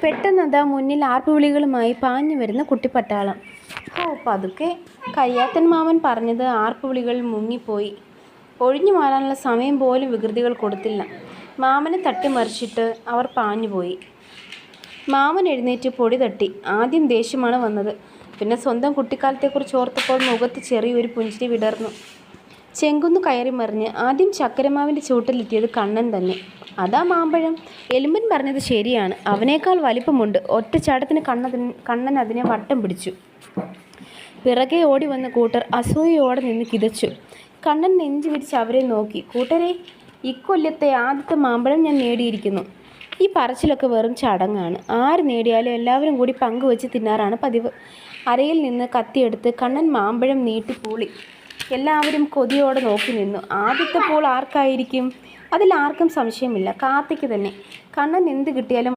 പെട്ടെന്നതാ മുന്നിൽ ആർപ്പുവിളികളുമായി പാഞ്ഞു വരുന്ന കുട്ടിപ്പട്ടാളം. പതുക്കെ. കയ്യാത്തൻ മാമൻ പറഞ്ഞത് ആർപ്പുവിളികളിൽ മുങ്ങിപ്പോയി. ഒഴിഞ്ഞു മാറാനുള്ള സമയം പോലും വികൃതികൾ കൊടുത്തില്ല. മാമനെ തട്ടിമറിച്ചിട്ട് അവർ പാഞ്ഞുപോയി. മാമൻ എഴുന്നേറ്റ് പൊടി തട്ടി. ആദ്യം ദേഷ്യമാണ് വന്നത്. പിന്നെ സ്വന്തം കുട്ടിക്കാലത്തെക്കുറിച്ച് ഓർത്തപ്പോൾ മുഖത്ത് ചെറിയൊരു പുഞ്ചിരി വിടർന്നു. ചെങ്കുന്നു കയറി മറിഞ്ഞ് ആദ്യം ചക്കരമാവിൻ്റെ ചുവട്ടിലെത്തിയത് കണ്ണൻ തന്നെ. അതാ മാമ്പഴം. എലുമ്പൻ പറഞ്ഞത് ശരിയാണ്. അവനേക്കാൾ വലിപ്പമുണ്ട്. ഒറ്റച്ചാട്ടത്തിന് കണ്ണൻ അതിനെ വട്ടം പിടിച്ചു. പിറകെ ഓടി വന്ന കൂട്ടർ അസൂയയോടെ നിന്ന് കിതച്ചു. കണ്ണൻ നെഞ്ചു വിരിച്ച് അവരെ നോക്കി. കൂട്ടരെ, ഇക്കൊല്ലത്തെ ആദ്യത്തെ മാമ്പഴം ഞാൻ നേടിയിരിക്കുന്നു. ഈ പറച്ചിലൊക്കെ വെറും ചടങ്ങാണ്. ആര് നേടിയാലും എല്ലാവരും കൂടി പങ്കുവെച്ച് തിന്നാറാണ് പതിവ്. അരയിൽ നിന്ന് കത്തിയെടുത്ത് കണ്ണൻ മാമ്പഴം നീട്ടി പൂളി. എല്ലാവരും കൊതിയോടെ നോക്കി നിന്നു. ആദ്യത്തെ പൂൾ ആർക്കായിരിക്കും? അതിൽ ആർക്കും സംശയമില്ല, കാർത്തിക്ക് തന്നെ. കണ്ണൻ എന്ത് കിട്ടിയാലും